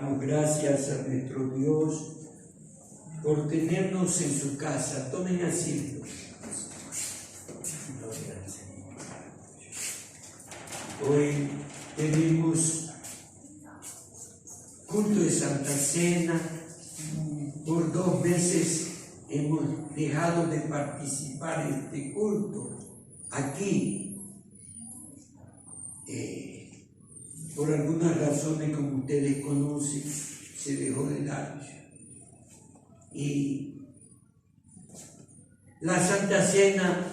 Damos gracias a nuestro Dios por tenernos en su casa. Tomen asiento. Hoy tenemos culto de Santa Cena. Por 2 meses hemos dejado de participar en este culto aquí. Por algunas razones, como ustedes conocen, se dejó de dar. Y la Santa Cena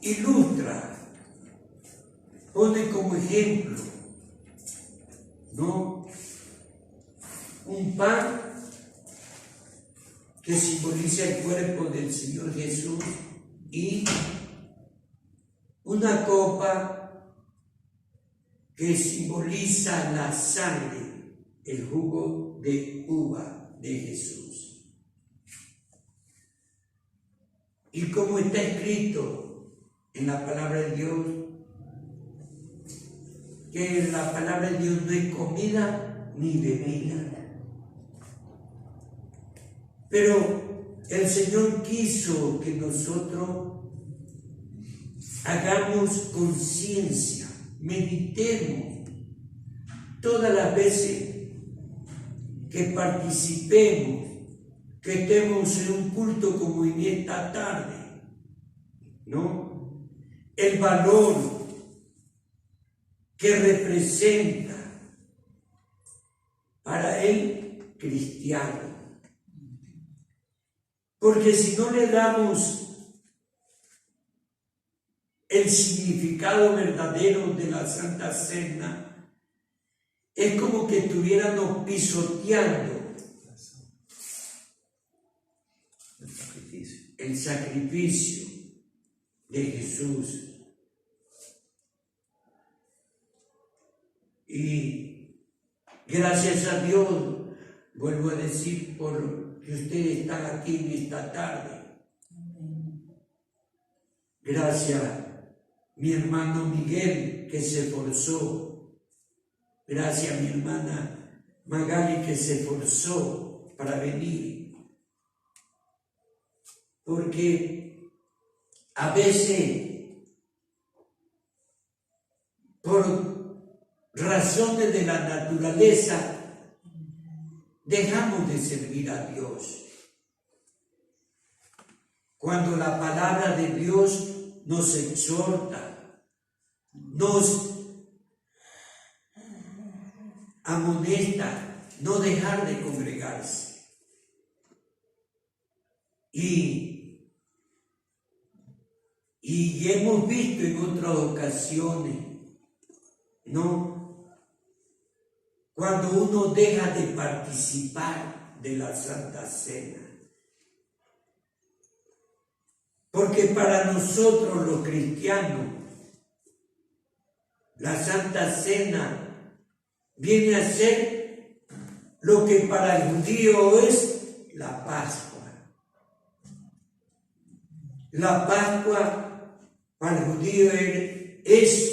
ilustra, pone como ejemplo, ¿no?, un pan que simboliza el cuerpo del Señor Jesús y una copa que simboliza la sangre, el jugo de uva de Jesús. Y como está escrito en la palabra de Dios, que la palabra de Dios no es comida ni bebida. Pero el Señor quiso que nosotros hagamos conciencia, meditemos todas las veces que participemos, que estemos en un culto como en esta tarde, ¿no?, el valor que representa para el cristiano. Porque si no le damos el significado verdadero de la Santa Cena, es como que estuviéramos pisoteando el sacrificio de Jesús. Y gracias a Dios, vuelvo a decir, por que ustedes están aquí en esta tarde. Gracias, mi hermano Miguel, que se esforzó. Gracias, mi hermana Magali, que se esforzó para venir. Porque a veces, por razones de la naturaleza, dejamos de servir a Dios. Cuando la palabra de Dios nos exhorta, nos amonesta, no dejar de congregarse. Y hemos visto en otras ocasiones, ¿no?, cuando uno deja de participar de la Santa Cena. Porque para nosotros los cristianos, la Santa Cena viene a ser lo que para el judío es la Pascua. La Pascua para el judío es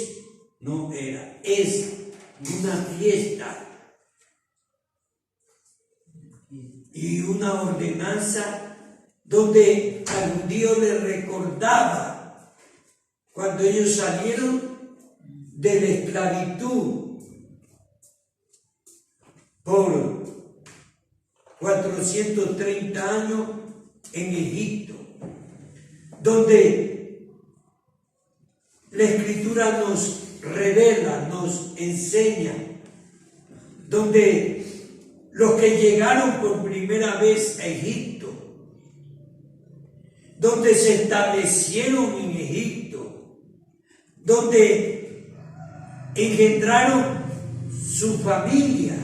una fiesta y una ordenanza donde al judío le recordaba cuando ellos salieron de la esclavitud por 430 años en Egipto, donde la Escritura nos revela, nos enseña, donde los que llegaron por primera vez a Egipto, donde se establecieron en Egipto, donde engendraron su familia,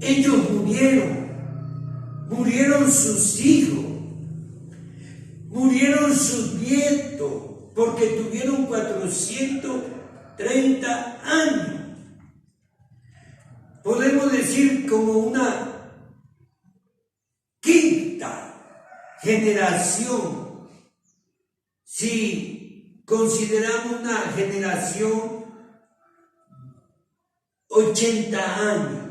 ellos murieron sus hijos, murieron sus nietos, porque tuvieron 430 años. Podemos decir como una quinta generación, si consideramos una generación 80 años.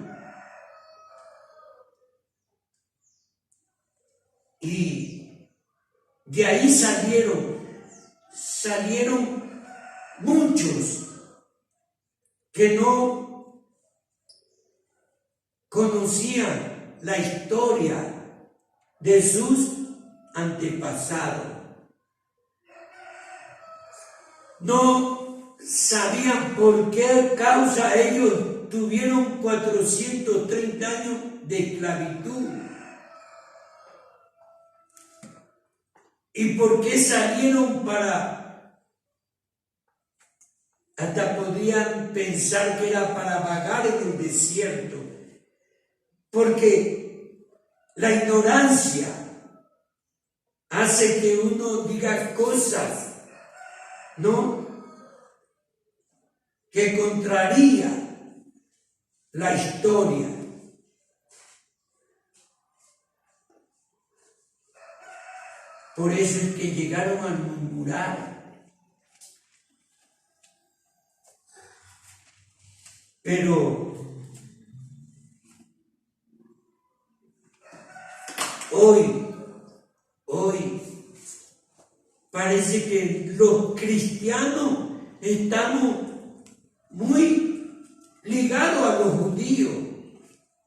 Y de ahí salieron muchos que no conocían la historia de sus antepasados. No sabían por qué causa ellos tuvieron 430 años de esclavitud. ¿Y por qué salieron hasta podían pensar que era para vagar en el desierto? Porque la ignorancia hace que uno diga cosas, ¿no?, que contraría la historia. Por eso es que llegaron a murmurar. Pero hoy parece que los cristianos estamos muy ligados a los judíos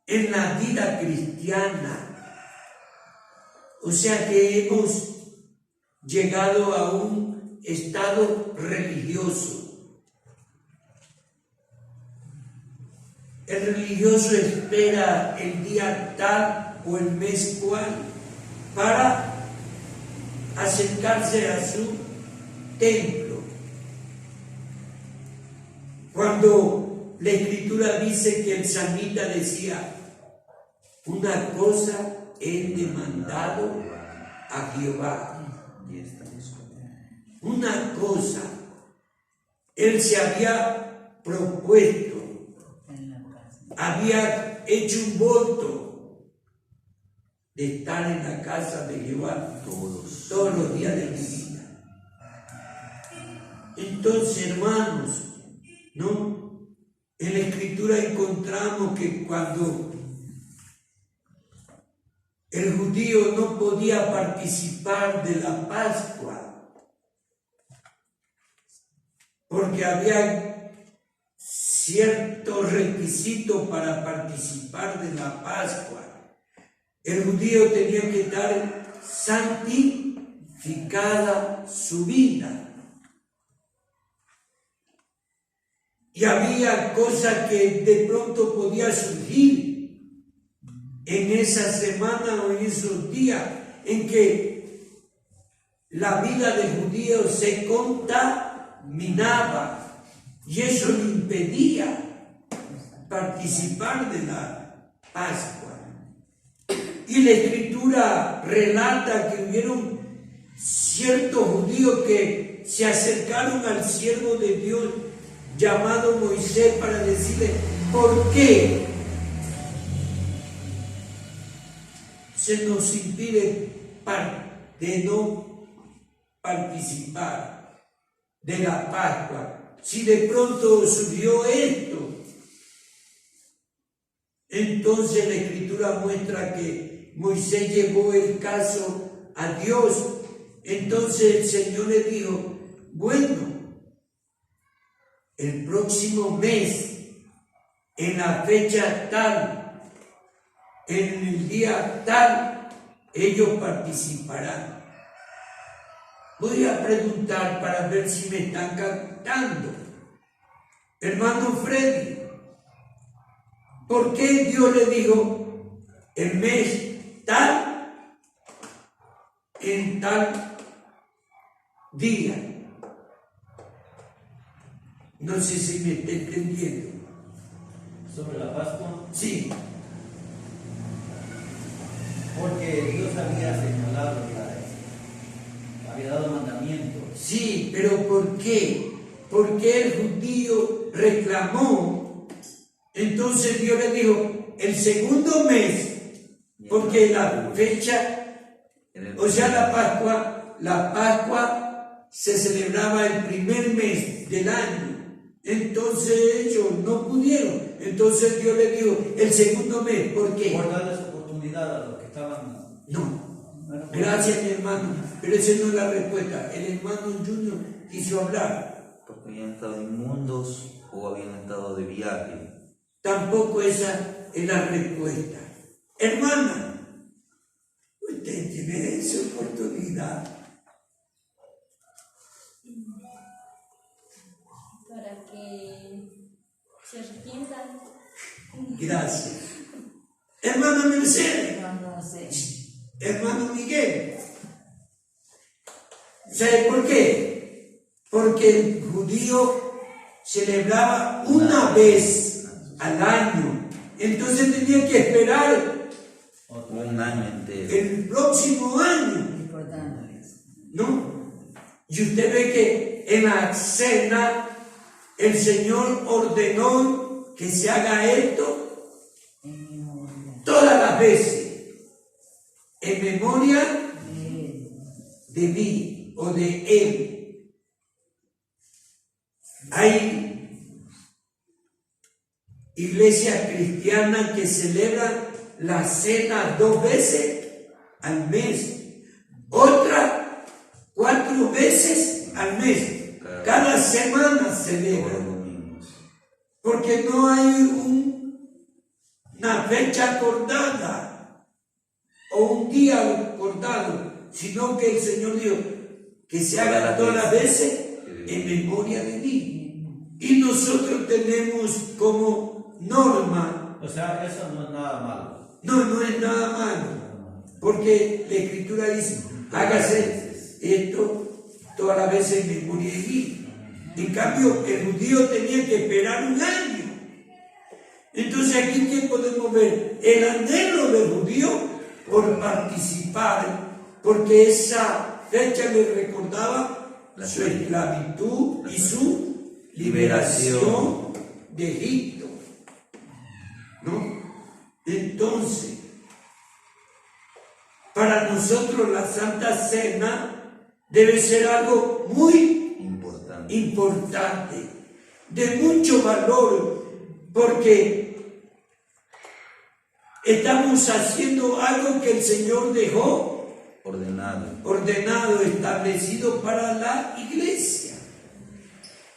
en la vida cristiana. O sea que hemos llegado a un estado religioso. El religioso espera el día tal o el mes cual para acercarse a su templo. Cuando la Escritura dice que el salmista decía, una cosa he demandado a Jehová. Una cosa, él se había propuesto, había hecho un voto de estar en la casa de Jehová todos los días de mi vida. Entonces, hermanos, ¿no?, en la Escritura encontramos que cuando el judío no podía participar de la Pascua, porque había ciertos requisitos para participar de la Pascua. El judío tenía que estar santificada su vida. Y había cosas que de pronto podía surgir en esa semana o en esos días en que la vida del judío se contaminaba y eso le impedía participar de la Pascua. Y la Escritura relata que hubieron ciertos judíos que se acercaron al siervo de Dios llamado Moisés para decirle, ¿por qué se nos impide de no participar de la Pascua? Si de pronto surgió esto. Entonces la Escritura muestra que Moisés llevó el caso a Dios. Entonces el Señor le dijo, bueno, el próximo mes, en la fecha tal, en el día tal, ellos participarán. Voy a preguntar para ver si me están captando. Hermano Freddy, ¿por qué Dios le dijo el mes tal, en tal día? No sé si me está entendiendo. ¿Sobre la Pascua? Sí. Porque Dios había señalado, había dado mandamientos. Sí, pero ¿por qué? Porque el judío reclamó. Entonces Dios le dijo, el segundo mes, porque la fecha, o sea, la Pascua se celebraba el primer mes del año. Entonces ellos no pudieron. Entonces Dios le dijo, el segundo mes, ¿por qué? Por darles oportunidad a los que estaban. No, gracias mi hermano, pero esa no es la respuesta. El hermano Junior quiso hablar. Porque habían estado inmundos o habían estado de viaje. Tampoco esa es la respuesta. Hermana, usted tiene esa oportunidad. Para que se arrepientan. Gracias. Hermana Mercedes, No sé. hermano Miguel, ¿sabe por qué? Porque el judío celebraba una vez al año, entonces tenía que esperar Un año entero. el próximo año, Recordándoles. ¿no? Y usted ve que en la cena el Señor ordenó que se haga esto En memoria todas las veces, en memoria de él. de mí o de él. Hay iglesias cristianas que celebran la cena 2 veces al mes, otra 4 veces al mes, cada semana Todos los celebran, domingos. porque no hay una fecha acordada o un día acordado, sino que el Señor dijo que se haga todas las veces en memoria de mí. Y nosotros tenemos como norma, O sea, eso no es nada malo. no es nada malo, porque la Escritura dice, hágase esto todas las veces en memoria de mí. En cambio, el judío tenía que esperar un año. Entonces aquí, ¿qué podemos ver? El anhelo del judío por participar, porque esa fecha le recordaba su esclavitud y su liberación de Egipto, ¿no? Entonces, para nosotros la Santa Cena debe ser algo muy importante, de mucho valor, porque estamos haciendo algo que el Señor dejó ordenado, establecido para la iglesia.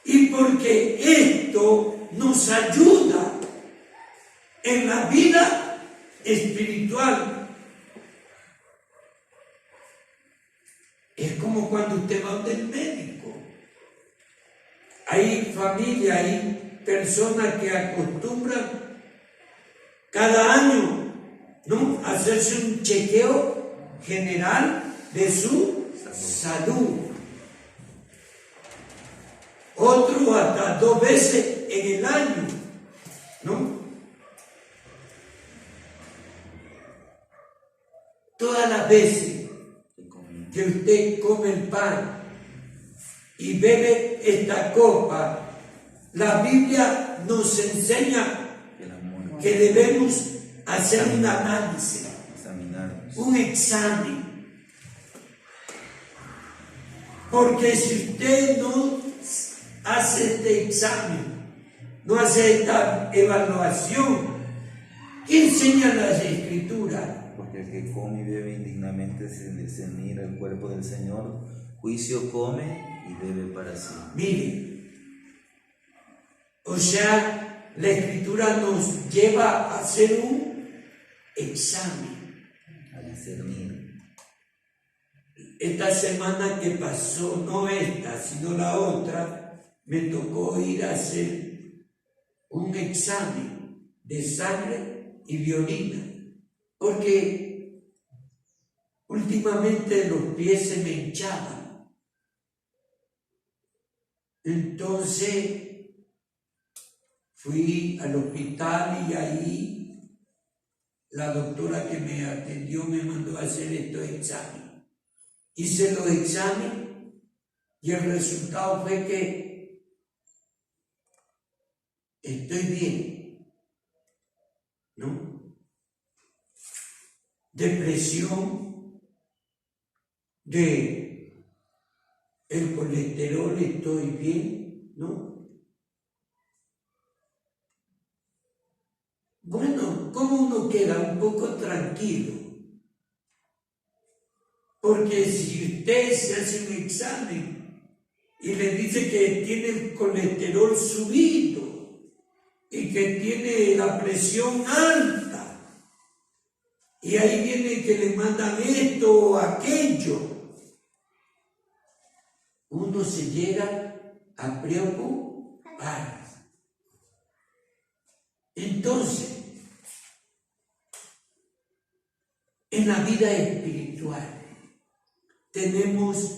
Y porque esto nos ayuda en la vida espiritual. Es como cuando usted va del médico. Hay familia, hay personas que acostumbran cada año, ¿no?, hacerse un chequeo general de su salud. Otro hasta 2 veces en el año, ¿no? Todas las veces que usted come el pan y bebe esta copa, la Biblia nos enseña que debemos hacer un análisis, un examen. Porque si usted no hace este examen, no hace esta evaluación, ¿qué enseñan las Escrituras? Porque el que come y bebe indignamente sin discernir el cuerpo del Señor, juicio come y bebe para sí. Mire, o sea, la Escritura nos lleva a hacer un examen. A discernir. Esta semana que pasó, no esta, sino la otra, me tocó ir a hacer un examen de sangre y de orina, porque últimamente los pies se me hinchaban. Entonces fui al hospital y ahí la doctora que me atendió me mandó a hacer estos exámenes. Hice los exámenes y el resultado fue que estoy bien, ¿no? Depresión, de el colesterol estoy bien, ¿no? Bueno, ¿cómo uno queda un poco tranquilo? Porque si usted se hace un examen y le dice que tiene el colesterol subido y que tiene la presión alta, y ahí viene que le mandan esto o aquello, uno se llega a preocupar. Entonces, en la vida espiritual tenemos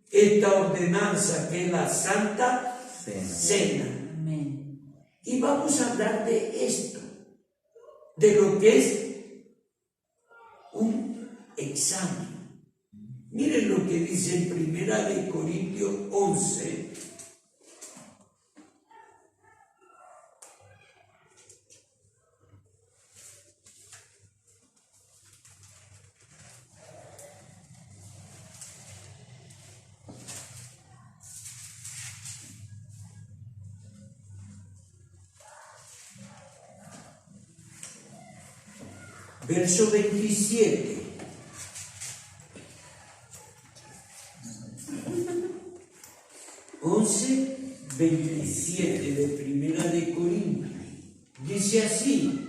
esta ordenanza que es la Santa Cena. Amén. Y vamos a hablar de esto, de lo que es un examen. Miren lo que dice en 1 Corintios 11. Verso 27. Once 27 de 1 Corintios. Dice así: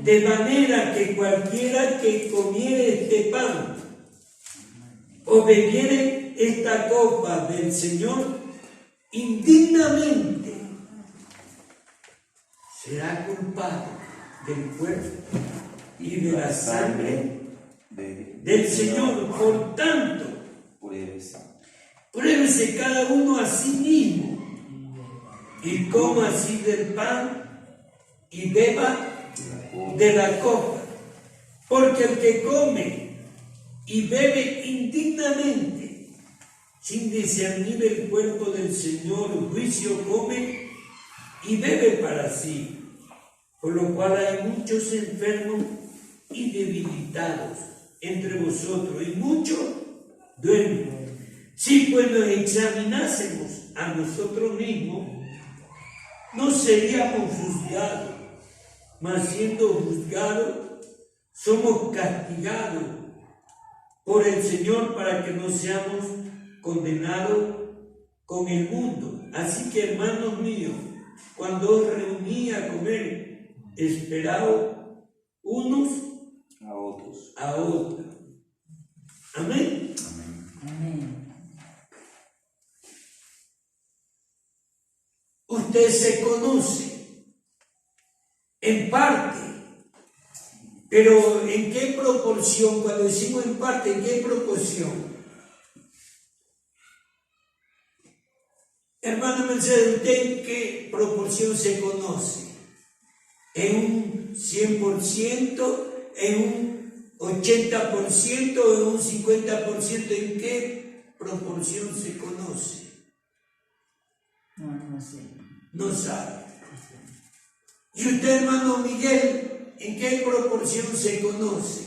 de manera que cualquiera que comiere este pan o bebiere esta copa del Señor indignamente será culpado del cuerpo y de la sangre del Señor. Por tanto, pruébese cada uno a sí mismo y coma así del pan y beba de la copa. Porque el que come y bebe indignamente, sin discernir el cuerpo del Señor, juicio come y bebe para sí. Por lo cual hay muchos enfermos y debilitados entre vosotros, y muchos duermen. Si pues nos examinásemos a nosotros mismos, no seríamos juzgados, mas siendo juzgados, somos castigados por el Señor para que no seamos condenados con el mundo. Así que, hermanos míos, cuando os reuní a comer, esperaos unos a otros. Amén. Amén. Usted se conoce en parte, pero ¿en qué proporción? Cuando decimos en parte, ¿en qué proporción? Hermano Mercedes, ¿usted en qué proporción se conoce? ¿En un 100%? ¿En un 80%? ¿En un 50%? ¿En qué proporción se conoce? No sé. No sabe. ¿Y usted, hermano Miguel, en qué proporción se conoce?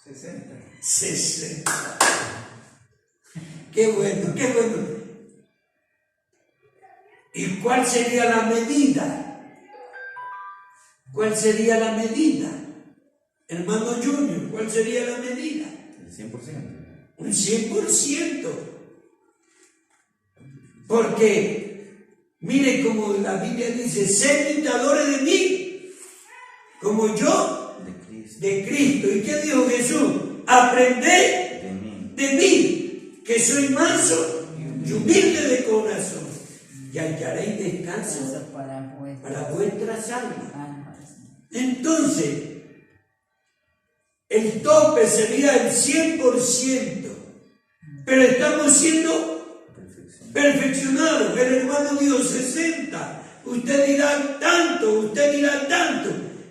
60. 60. Qué bueno, qué bueno. ¿Y cuál sería la medida? ¿Cuál sería la medida? Hermano Junior, ¿cuál sería la medida? El 100%. Un 100%. Porque, mire como la Biblia dice, sed imitadores de mí, como yo de Cristo. ¿Y qué dijo Jesús? Aprended de mí, que soy manso y humilde de corazón, y hallaréis descanso para vuestras almas. Entonces, el tope sería el 100%, pero estamos siendo perfeccionados. El hermano dijo 60, usted dirá tanto,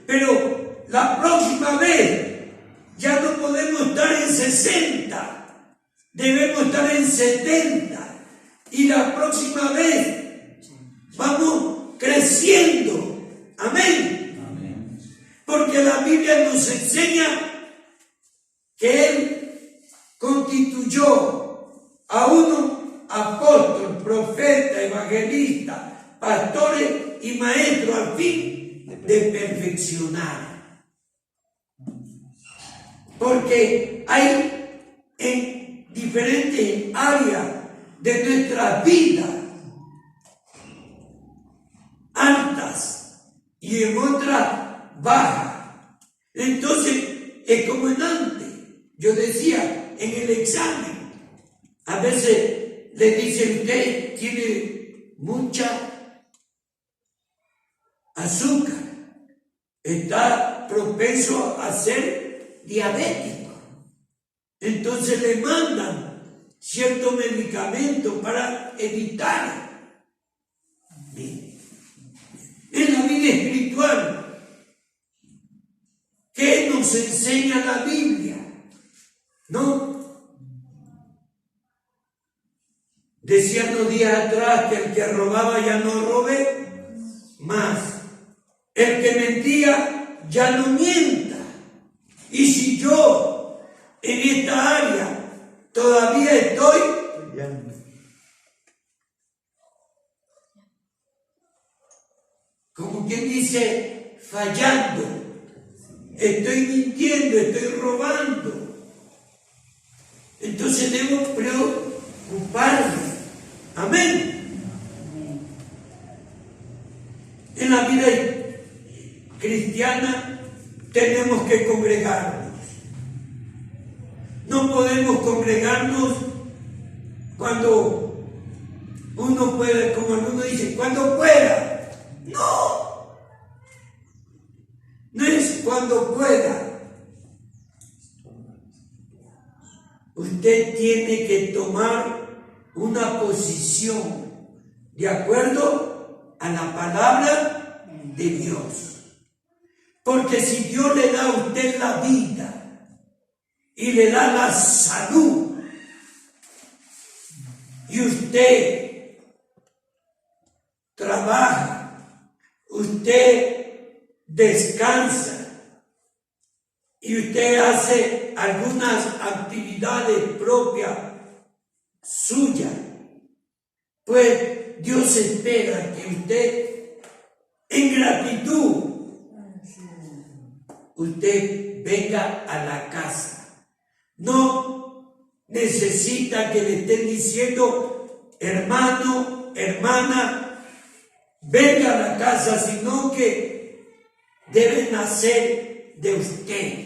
pero la próxima vez ya no podemos estar en 60, debemos estar en 70, y la próxima vez vamos creciendo. Amén. Amén. Porque la Biblia nos enseña que Él constituyó a uno apóstol, profeta, evangelista, pastores y maestros al fin de perfeccionar. Porque hay en diferentes áreas de nuestra vida altas y en otras bajas. Entonces es como en antes. Yo decía en el examen, a veces le dicen: usted tiene mucha azúcar, está propenso a ser diabético. Entonces le mandan cierto medicamento para evitar. Bien. En la vida espiritual, ¿qué nos enseña la Biblia? ¿No? Decían los días atrás que el que robaba ya no robe más. El que mentía ya no mienta. Y si yo en esta área todavía estoy como quien dice fallando, estoy mintiendo, estoy robando, entonces debo preocuparme. Amén. En la vida cristiana tenemos que congregarnos. No podemos congregarnos cuando uno puede, como alguno dice, cuando pueda. No, no es cuando pueda. Usted tiene que tomar una posición de acuerdo a la palabra de Dios. Porque si Dios le da a usted la vida y le da la salud, y usted trabaja, usted descansa y usted hace algunas actividades propias suyas, pues Dios espera que usted, en gratitud, usted venga a la casa. No necesita que le estén diciendo: hermano, hermana, venga a la casa, sino que debe nacer de usted.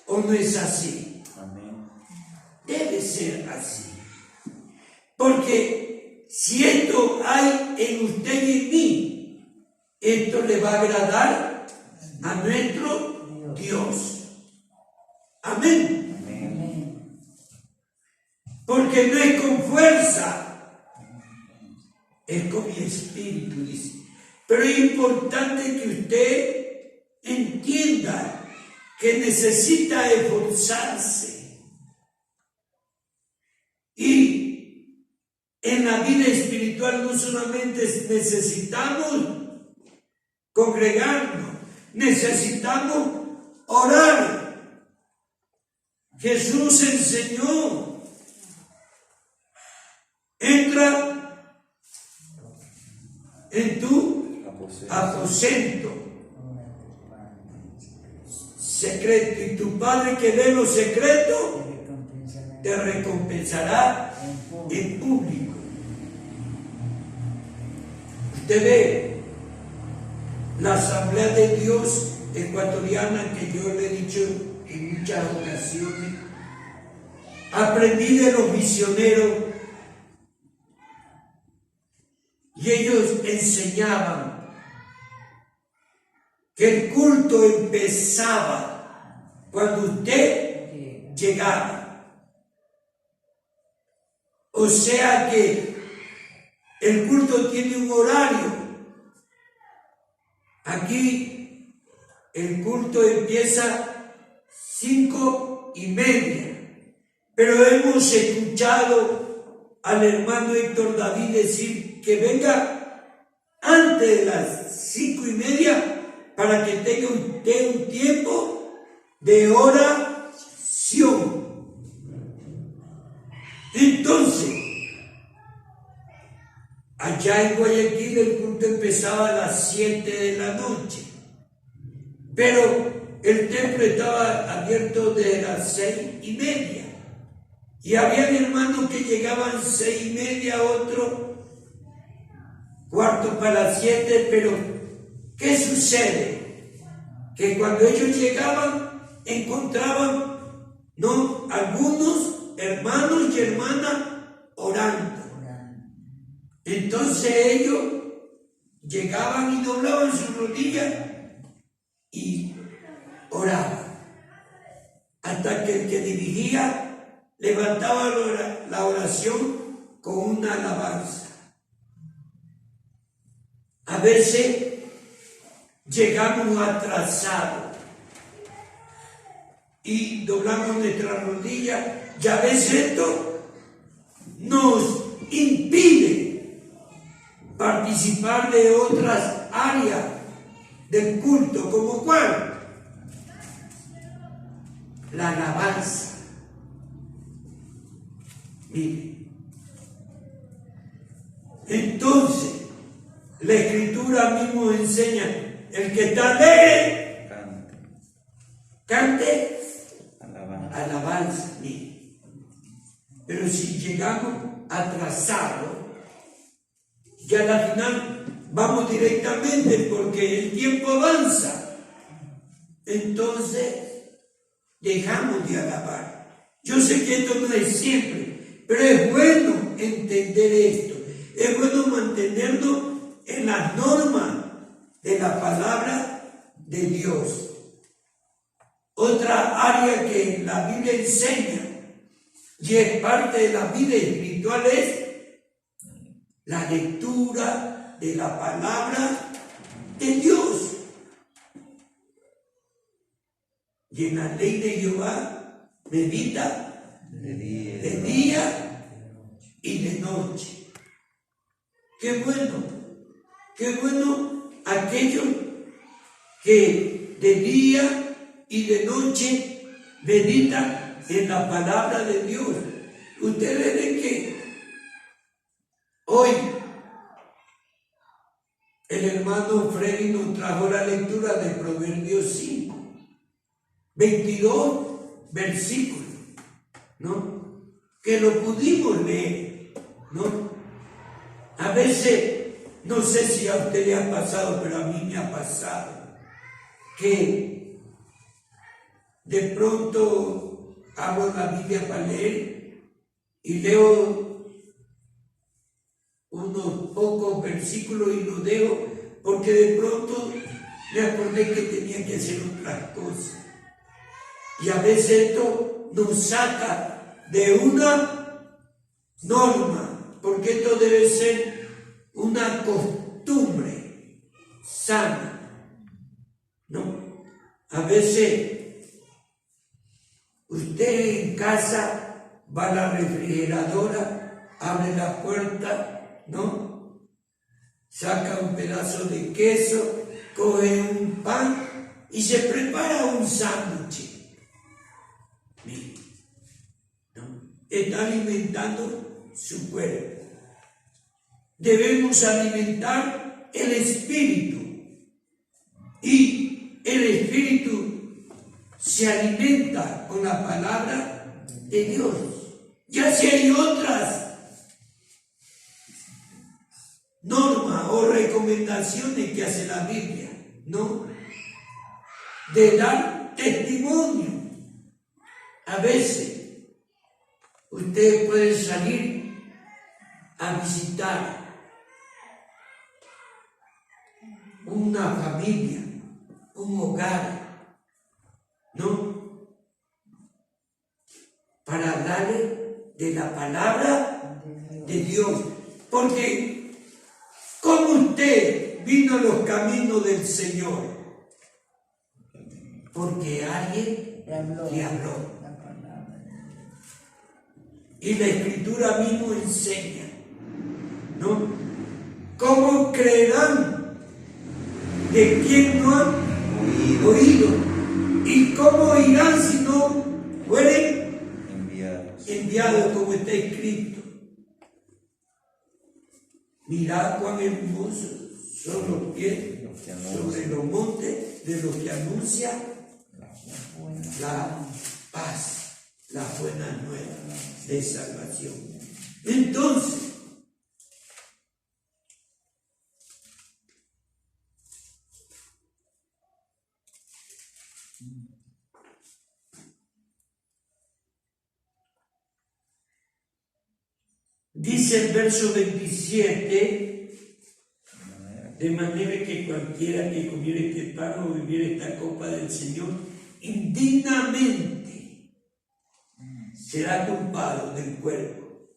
¿O no es así? Amén. Debe ser así. Porque si esto hay en usted y en mí, esto le va a agradar a nuestro Dios. Amén. Amén. Porque no es con fuerza, es con mi espíritu, dice. Pero es importante que usted entienda que necesita esforzarse. Y en la vida espiritual no solamente necesitamos congregarnos, necesitamos orar. Jesús enseñó: entra en tu aposento secreto, y tu Padre que ve lo secreto te recompensará en público. Usted ve la Asamblea de Dios ecuatoriana, que yo le he dicho en muchas ocasiones, aprendí de los misioneros, y ellos enseñaban que el culto empezaba cuando usted llegaba. O sea que el culto tiene un horario. Aquí el culto empieza 5:30, pero hemos escuchado al hermano Héctor David decir que venga antes de las 5:30 para que tenga usted un tiempo de oración. Entonces, allá en Guayaquil el culto empezaba a las 7 de la noche, pero el templo estaba abierto desde las 6:30. Y había hermanos que llegaban 6:30, otro cuarto para las 7, pero ¿qué sucede? Que cuando ellos llegaban, encontraban, ¿no?, algunos hermanos y hermanas orando. Entonces ellos llegaban y doblaban sus rodillas y oraban, hasta que el que dirigía levantaba la oración con una alabanza. A veces llegamos atrasados y doblamos nuestras rodillas, y a veces esto nos impide participar de otras áreas del culto, como cuál, la alabanza. Mire, entonces la Escritura mismo enseña: el que está alegre, cante alabanza. Mire, pero si llegamos atrasados, ya a la final vamos directamente, porque el tiempo avanza, entonces dejamos de alabar. Yo sé que esto no es siempre, pero es bueno entender esto, es bueno mantenernos en las normas de la palabra de Dios. Otra área que la Biblia enseña y es parte de la vida espiritual es la lectura de la palabra de Dios. Y en la ley de Jehová medita de día y de noche. Qué bueno aquellos que de día y de noche meditan en la palabra de Dios. Ustedes ven que hoy el hermano Freddy nos trajo la lectura de Proverbios 5, 22 versículos, ¿no?, que lo pudimos leer, ¿no? A veces, no sé si a usted le ha pasado, pero a mí me ha pasado, que de pronto abro la Biblia para leer y leo unos pocos versículos y los dejo, porque de pronto me acordé que tenía que hacer otras cosas. Y a veces esto nos saca de una norma, porque esto debe ser una costumbre sana, ¿no? A veces usted en casa va a la refrigeradora, abre la puerta, ¿no?, saca un pedazo de queso, coge un pan y se prepara un sándwich. ¿No? Está alimentando su cuerpo. Debemos alimentar el espíritu, y el espíritu se alimenta con la palabra de Dios. Ya si hay otras normas o recomendaciones que hace la Biblia, ¿no?, de dar testimonio. A veces usted puede salir a visitar una familia, un hogar, ¿no?, para hablarle de la palabra de Dios. Porque ¿cómo usted vino a los caminos del Señor? Porque alguien le habló. Y la Escritura mismo enseña, ¿no?, ¿cómo creerán de quien no han oído? ¿Y cómo irán si no fueren enviados, como está escrito? Mirad cuán hermosos son los pies sobre los montes de los que anuncian la paz, la buena nueva de salvación. Entonces, dice el verso 27, de manera que cualquiera que comiere este pan o bebiere esta copa del Señor indignamente será culpado del cuerpo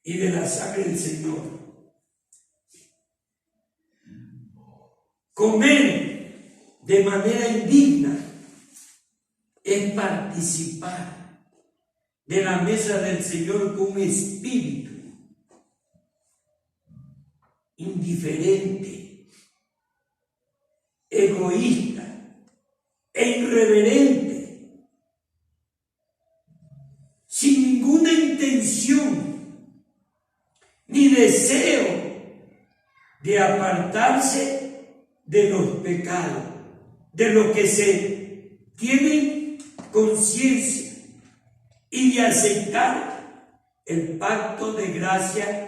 y de la sangre del Señor. Comer de manera indigna es participar de la mesa del Señor con un espíritu indiferente, egoísta e irreverente, sin ninguna intención ni deseo de apartarse de los pecados, de lo que se tienen conciencia, y de aceptar el pacto de gracia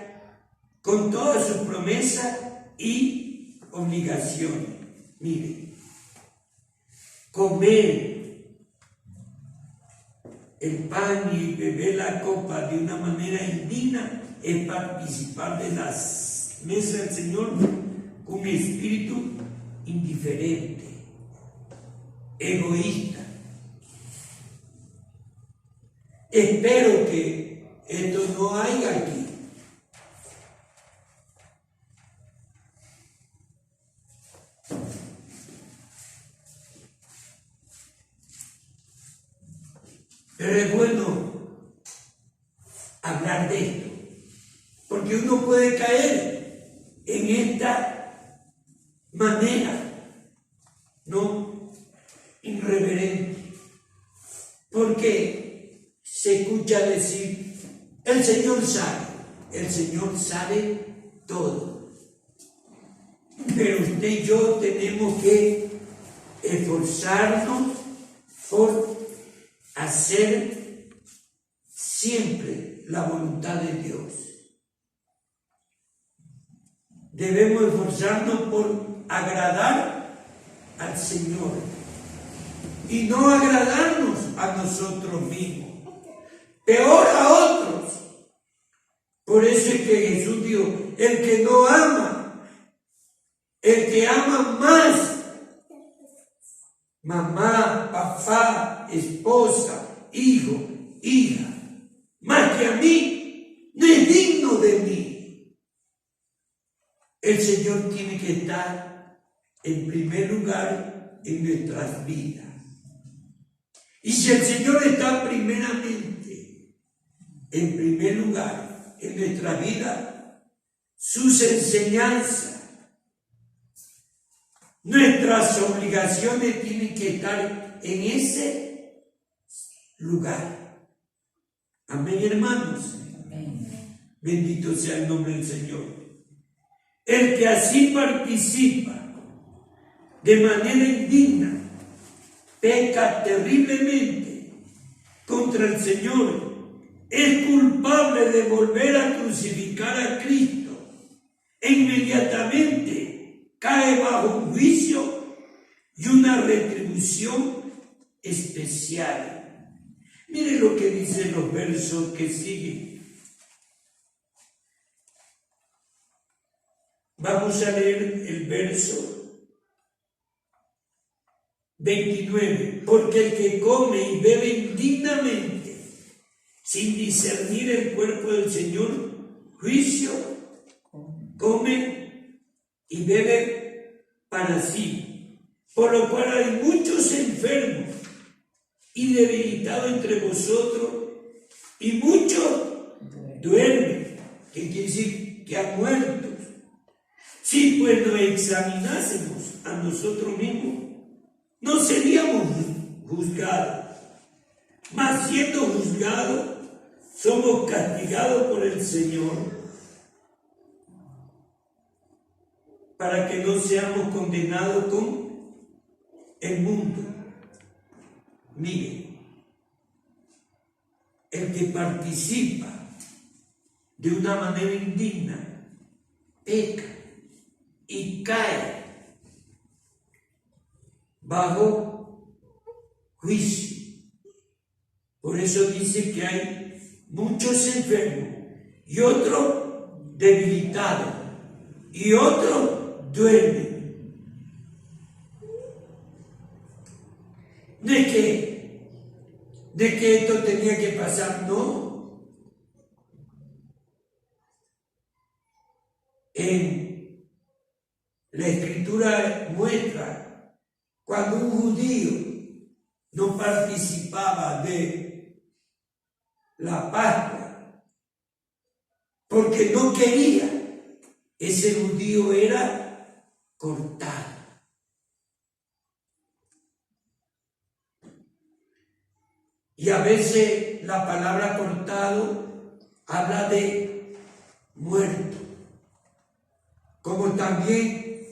con todas sus promesas y obligaciones. Mire, comer el pan y beber la copa de una manera indigna es participar de las mesas del Señor con un espíritu indiferente, egoísta. Espero que esto no haya aquí. Pero es bueno hablar de esto, porque uno puede caer en esta manera, ¿no? Irreverente, porque se escucha decir, el Señor sabe todo. Pero usted y yo tenemos que esforzarnos por hacer siempre la voluntad de Dios. Debemos esforzarnos por agradar al Señor y no agradarnos a nosotros mismos. Peor a otros. Por eso es que Jesús dijo, el que no ama, el que ama más, mamá, papá, esposa, hijo, hija, más que a mí, no es digno de mí. El Señor tiene que estar en primer lugar en nuestras vidas. Y si el Señor está primeramente en primer lugar en nuestra vida, sus enseñanzas, nuestras obligaciones tienen que estar en ese lugar. Amén, hermanos. Amén. Bendito sea el nombre del Señor. El que así participa de manera indigna peca terriblemente contra el Señor. Es culpable de volver a crucificar a Cristo e inmediatamente cae bajo un juicio y una retribución especial. Mire lo que dicen los versos que siguen. Vamos a leer el verso 29. Porque el que come y bebe indignamente, sin discernir el cuerpo del Señor, juicio, come y bebe para sí. Por lo cual hay muchos enfermos y debilitados entre vosotros, y muchos duermen, que quiere decir que han muerto. Si pues nos examinásemos a nosotros mismos, no seríamos juzgados, mas siendo juzgados, somos castigados por el Señor, para que no seamos condenados con el mundo. Mire, el que participa de una manera indigna peca y cae bajo juicio. Por eso dice que hay muchos enfermos y otros debilitados y otros duermen. De que esto tenía que pasar, no. En la Escritura muestra cuando un judío no participaba de la Pascua porque no quería, ese judío era cortado. Y a veces la palabra cortado habla de muerto, como también,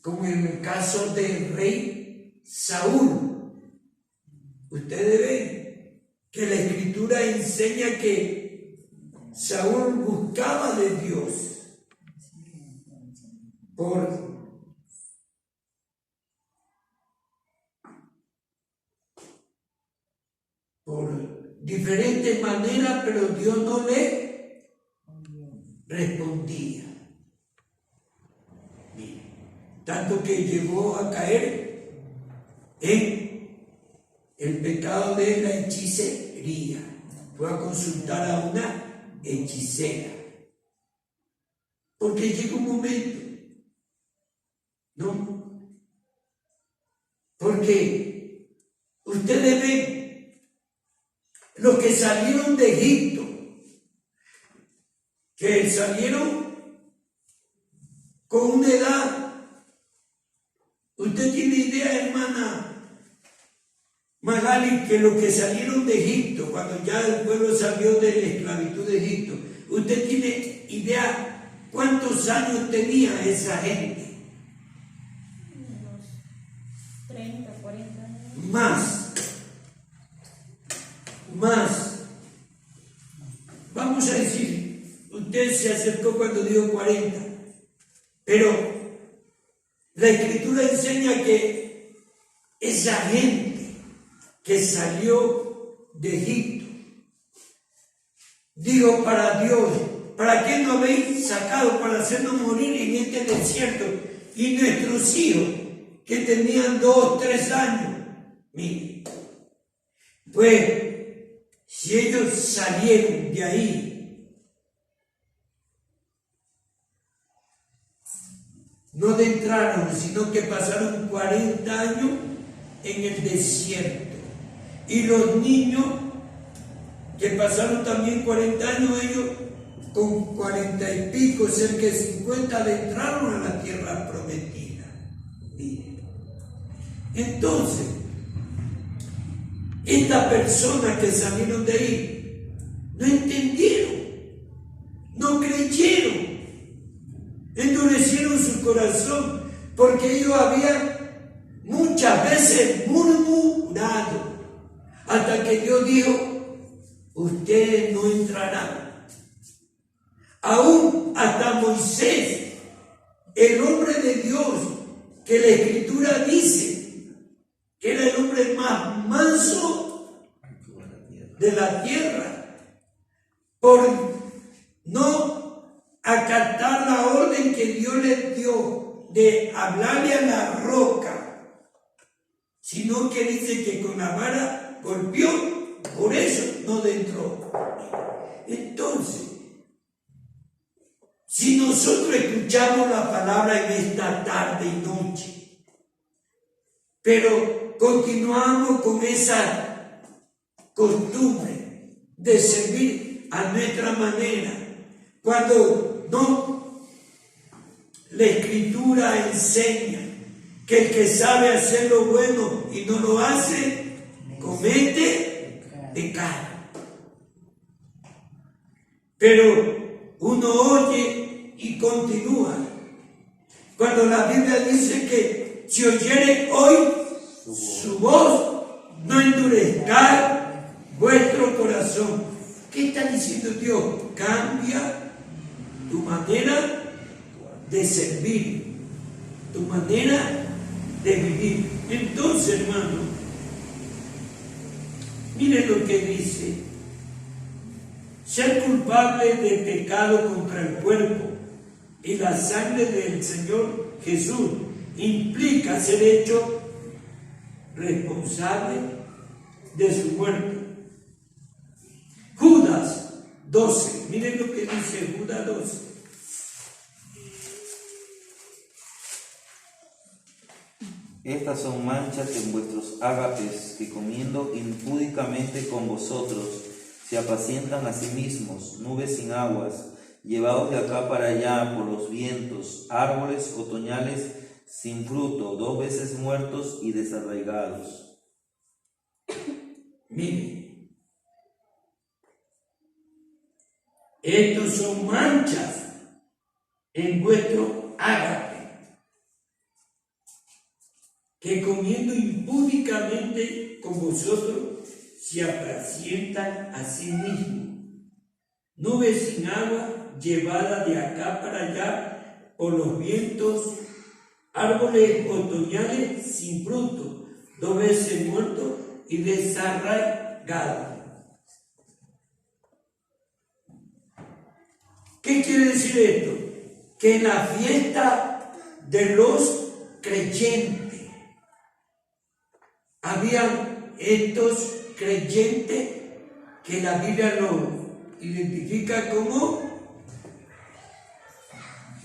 como en el caso del rey Saúl. Ustedes ven que la Escritura enseña que Saúl buscaba de Dios por diferentes maneras, pero Dios no le respondía. Mire, tanto que llegó a caer en el pecado de la hechicería. Fue a consultar a una hechicera. Porque llega un momento, ¿no? Porque ustedes ven los que salieron de Egipto, que salieron con una edad. Usted tiene idea, hermana Magali, que los que salieron de Egipto, cuando ya el pueblo salió de la esclavitud de Egipto, usted tiene idea cuántos años tenía esa gente. Unos 30, 40 años. Más. Vamos a decir, usted se acercó cuando dijo 40, pero la Escritura enseña que esa gente que salió de Egipto digo para Dios, ¿para qué nos habéis sacado para hacernos morir en este desierto? Y nuestros hijos que tenían 2, 3 años, mire, pues si ellos salieron de ahí, no de entraron, sino que pasaron 40 años en el desierto. Y los niños que pasaron también 40 años, ellos con 40 y pico, cerca de 50, entraron a la tierra prometida. Miren. Entonces, estas personas que salieron de ahí no entendieron, no creyeron, endurecieron su corazón, porque ellos habían muchas veces murmurado, hasta que Dios dijo: ustedes no entrarán. Aún hasta Moisés, el hombre de Dios, que la Escritura dice que era el hombre más manso de la tierra, por no acatar la orden que Dios le dio de hablarle a la roca, sino que dice que con la vara golpeó, por eso no entró. Entonces, si nosotros escuchamos la palabra en esta tarde y noche, pero continuamos con esa costumbre de servir a nuestra manera, cuando no, la Escritura enseña que el que sabe hacer lo bueno y no lo hace, comete pecado. Pero uno oye y continúa. Cuando la Biblia dice que si oyere hoy su voz, no endurezcáis vuestro corazón. ¿Qué está diciendo Dios? Cambia tu manera de servir, tu manera de vivir. Entonces, hermano, miren lo que dice: ser culpable de pecado contra el cuerpo y la sangre del Señor Jesús implica ser hecho responsable de su muerte. Judas 12, miren lo que dice Judas 12. Estas son manchas en vuestros ágapes, que comiendo impúdicamente con vosotros, se apacientan a sí mismos, nubes sin aguas, llevados de acá para allá por los vientos, árboles otoñales sin fruto, 2 veces muertos y desarraigados. Miren, estos son manchas en vuestro ágape, que comiendo impúdicamente con vosotros se apacientan a sí mismos, nubes sin agua llevadas de acá para allá por los vientos, árboles otoñales sin fruto, 2 veces muertos y desarraigados. ¿Qué quiere decir esto? Que en la fiesta de los creyentes habían estos creyentes que la Biblia los identifica como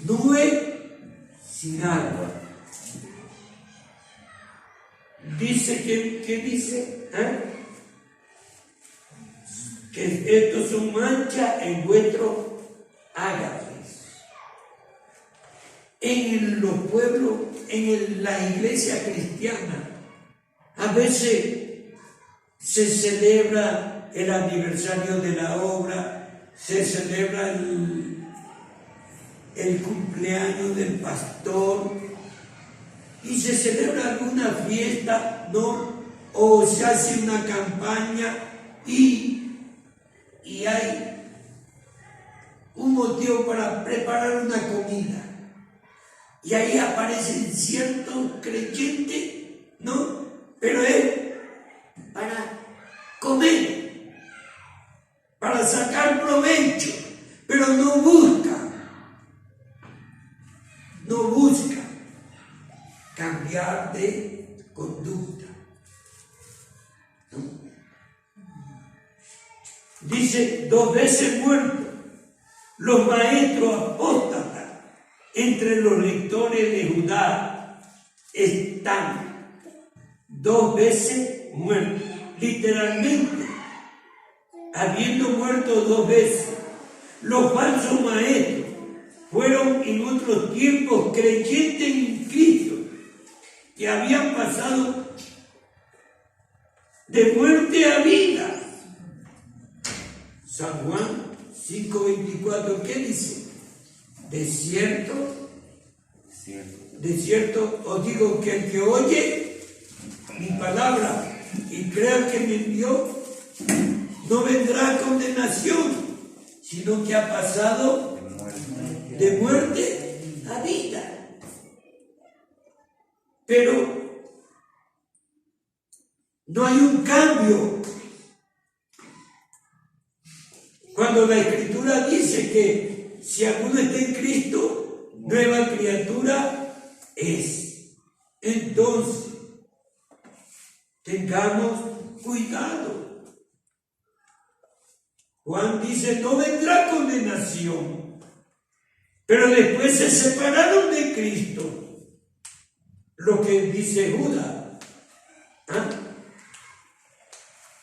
nube sin agua. Dice ¿qué dice? Que estos son manchas en vuestro ágapes. En los pueblos, en la iglesia cristiana, a veces se celebra el aniversario de la obra, se celebra el cumpleaños del pastor y se celebra alguna fiesta, ¿no? O se hace una campaña y hay un motivo para preparar una comida. Y ahí aparecen ciertos creyentes, ¿no? Pero es para comer, para sacar provecho, pero no busca cambiar de conducta, ¿no? Dice 2 veces muertos los maestros apóstatas entre los lectores de Judá están 2 veces muertos, literalmente, habiendo muerto 2 veces. Los falsos maestros fueron en otros tiempos creyentes en Cristo, que habían pasado de muerte a vida. San Juan 5:24, ¿qué dice? De cierto os digo que el que oye mi palabra y crea que me envió, no vendrá a condenación, sino que ha pasado de muerte a vida. Pero no hay un cambio. Cuando la Escritura dice que si alguno está en Cristo, nueva criatura es. Entonces, tengamos cuidado. Juan dice, no vendrá condenación, pero después se separaron de Cristo. Lo que dice Judas,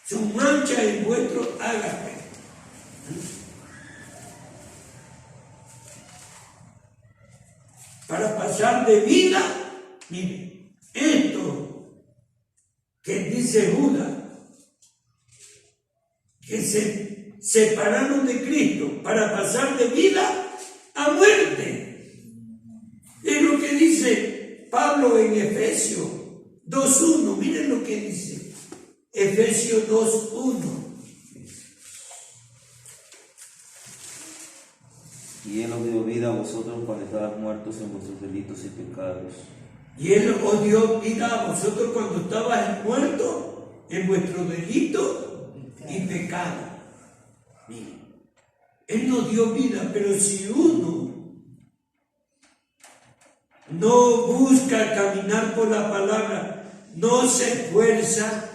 su mancha en vuestro ágape. Para pasar de vida, mire, esto que dice Judas, que se separaron de Cristo para pasar de vida a muerte. Es lo que dice Pablo en Efesios 2:1, miren lo que dice. Efesios 2:1. Y Él os dio vida a vosotros cuando estabais muertos en vuestros delitos y pecados. Y Él os dio vida a vosotros cuando estabais muertos en vuestro delito y pecado. Miren, Él nos dio vida, pero si uno no busca caminar por la palabra, no se esfuerza,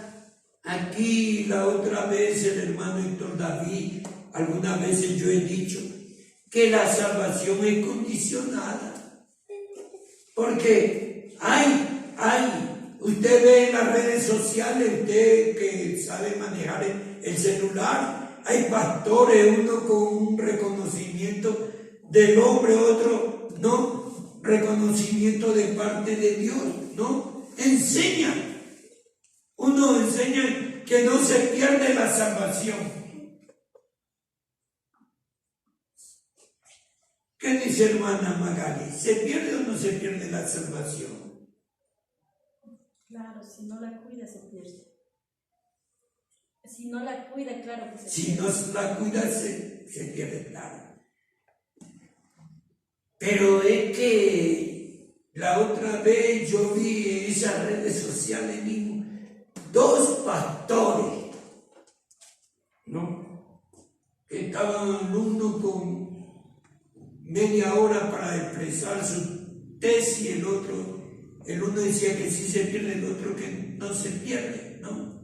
aquí la otra vez el hermano Héctor David, algunas veces yo he dicho que la salvación es condicionada, porque usted ve en las redes sociales, usted que sabe manejar el celular, hay pastores, uno con un reconocimiento del hombre, otro no, reconocimiento de parte de Dios, ¿no? Uno enseña que no se pierde la salvación. ¿Qué dice hermana Magali? ¿Se pierde o no se pierde la salvación? Claro, si no la cuida se pierde. Si no la cuida, claro que se Si pierde. no la cuida, se pierde, claro. Pero es que la otra vez yo vi en esas redes sociales mismo 2 pastores, ¿no? Que estaban uno con media hora para expresar su tesis, el uno decía que sí se pierde, el otro que no se pierde, ¿no?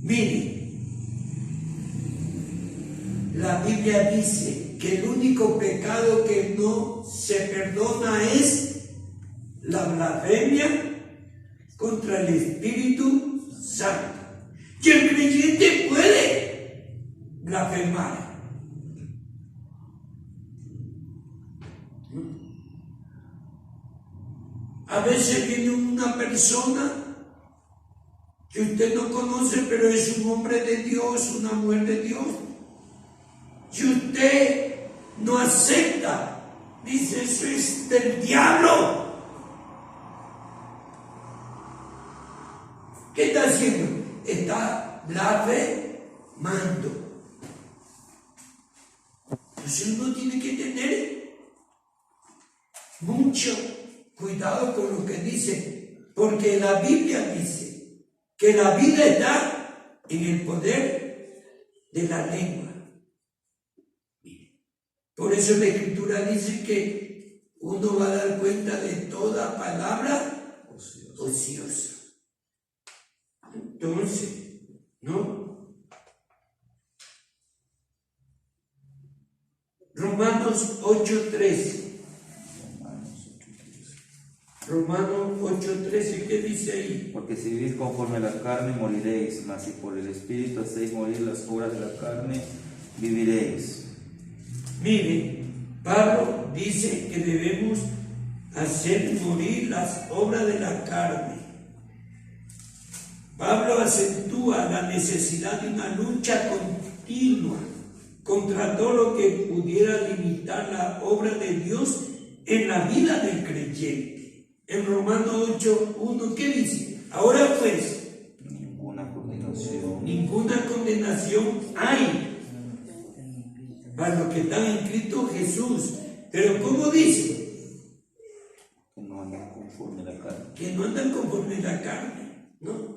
Mire, la Biblia dice que el único pecado que no se perdona es la blasfemia contra el Espíritu Santo. Y el creyente puede blasfemar. A veces viene una persona que usted no conoce, pero es un hombre de Dios, una mujer de Dios, y usted no acepta, dice, eso es del diablo. ¿Qué está haciendo? Está blasfemando. Entonces uno tiene que tener mucho cuidado con lo que dice, porque la Biblia dice que la vida está en el poder de la lengua. Por eso la Escritura dice que uno va a dar cuenta de toda palabra ociosa. Entonces, ¿no? Romanos 8:13. Romanos 8:13, ¿qué dice ahí? Porque si vivís conforme a la carne, moriréis, mas si por el Espíritu hacéis morir las obras de la carne, viviréis. Mire, Pablo dice que debemos hacer morir las obras de la carne. Pablo acentúa la necesidad de una lucha continua contra todo lo que pudiera limitar la obra de Dios en la vida del creyente. En Romanos 8:1, ¿qué dice? Ahora pues, Ninguna condenación. ninguna condenación hay para los que están en Cristo Jesús. Pero ¿cómo dice? Que no andan conforme a la carne. Que no andan conforme a la carne, ¿no?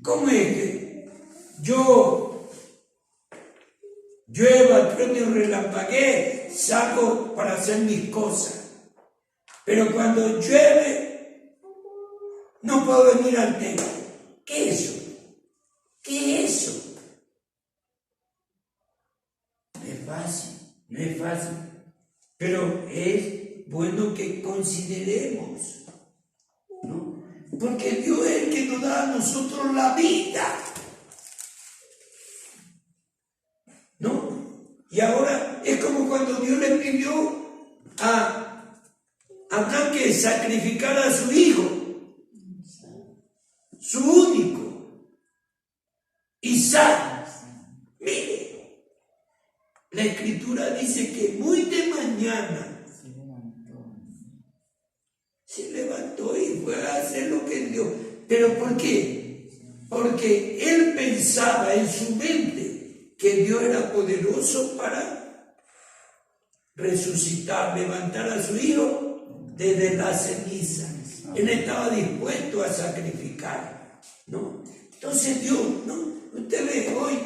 ¿Cómo es que yo llueva, truene o relampaguee, salgo para hacer mis cosas? Pero cuando llueve, no puedo venir al templo. ¿Qué es eso? ¿Qué es eso? No es fácil, no es fácil. Pero es bueno que consideremos, ¿no? Porque Dios es el que nos da a nosotros la vida, ¿no? Y ahora es como cuando Dios le pidió a Abraham que sacrificara a su hijo, su único, Isaac. Mire, la Escritura dice que muy de mañana se levantó y fue a hacer lo que Dios. ¿Pero por qué? Porque él pensaba en su mente que Dios era poderoso para resucitar, levantar a su hijo desde la ceniza. Él estaba dispuesto a sacrificar, ¿no? Entonces Dios, ¿no? Usted ve, hoy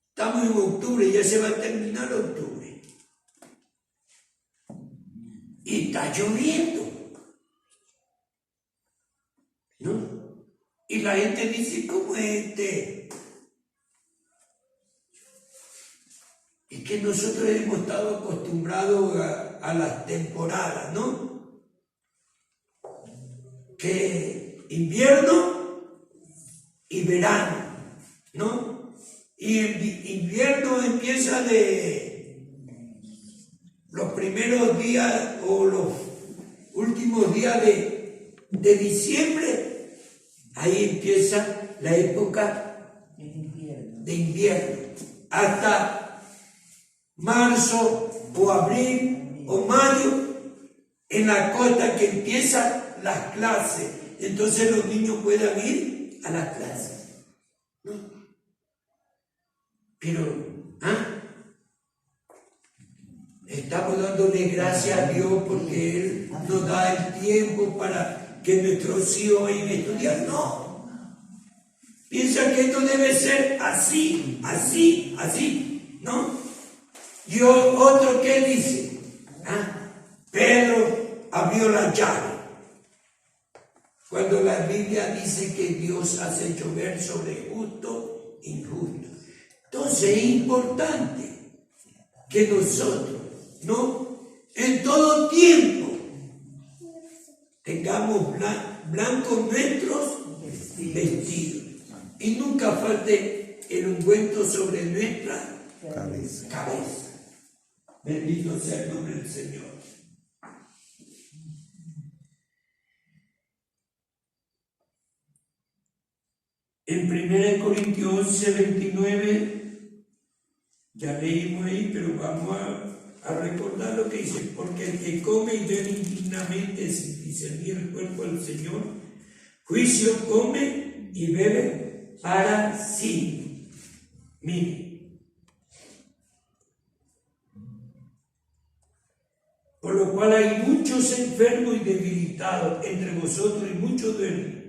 estamos en octubre, ya se va a terminar octubre. Y está lloviendo, ¿no? Y la gente dice, ¿cómo es este? Es que nosotros hemos estado acostumbrados a las temporadas, ¿no? Que invierno y verano, ¿no? Y el invierno empieza de los primeros días o los últimos días de diciembre. Ahí empieza la época de invierno. Hasta marzo o abril o mayo, en la costa que empiezan las clases. Entonces los niños puedan ir a las clases, ¿no? Pero, estamos dándole gracias a Dios porque Él nos da el tiempo para que nuestros hijos vayan a estudiar. No. Piensa que esto debe ser así, así, así, ¿no? Y otro que dice, Pedro abrió la llave. Cuando la Biblia dice que Dios hace llover sobre justo e injusto. Entonces es importante que nosotros, ¿no? En todo tiempo tengamos blancos nuestros vestidos. Y nunca falte el ungüento sobre nuestra cabeza. Bendito sea el nombre del Señor. En 1 Corintios 11, 29, ya leímos ahí, pero vamos a recordar lo que dice: porque el que come y bebe indignamente sin discernir el cuerpo del Señor, juicio come y bebe para sí. Mire. Por lo cual hay muchos enfermos y debilitados entre vosotros y muchos duermen.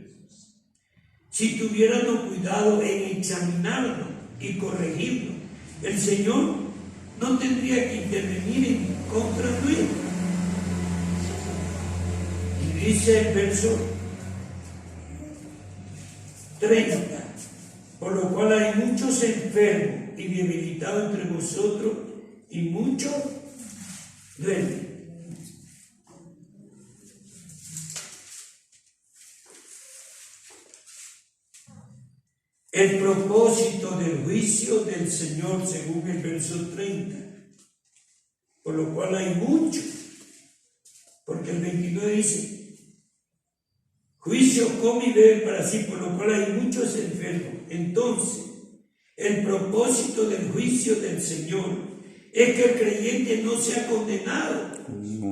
Si tuviéramos cuidado en examinarnos y corregirnos, el Señor no tendría que intervenir en contra nuestra. Y dice el verso 30, por lo cual hay muchos enfermos y debilitados entre vosotros y muchos duermen. El propósito del juicio del Señor, según el verso 30, por lo cual hay muchos, porque el 29 dice, juicio come y bebe para sí, por lo cual hay muchos enfermos. Entonces, el propósito del juicio del Señor es que el creyente no sea condenado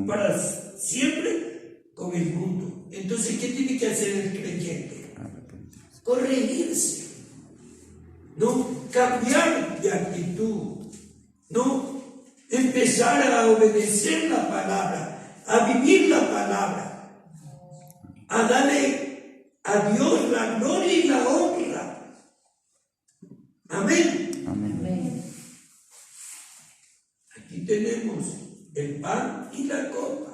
para siempre con el mundo. Entonces, ¿qué tiene que hacer el creyente? Corregirse. No cambiar de actitud, no empezar a obedecer la palabra, a vivir la palabra, a darle a Dios la gloria y la honra. Amén. Amén. Aquí tenemos el pan y la copa.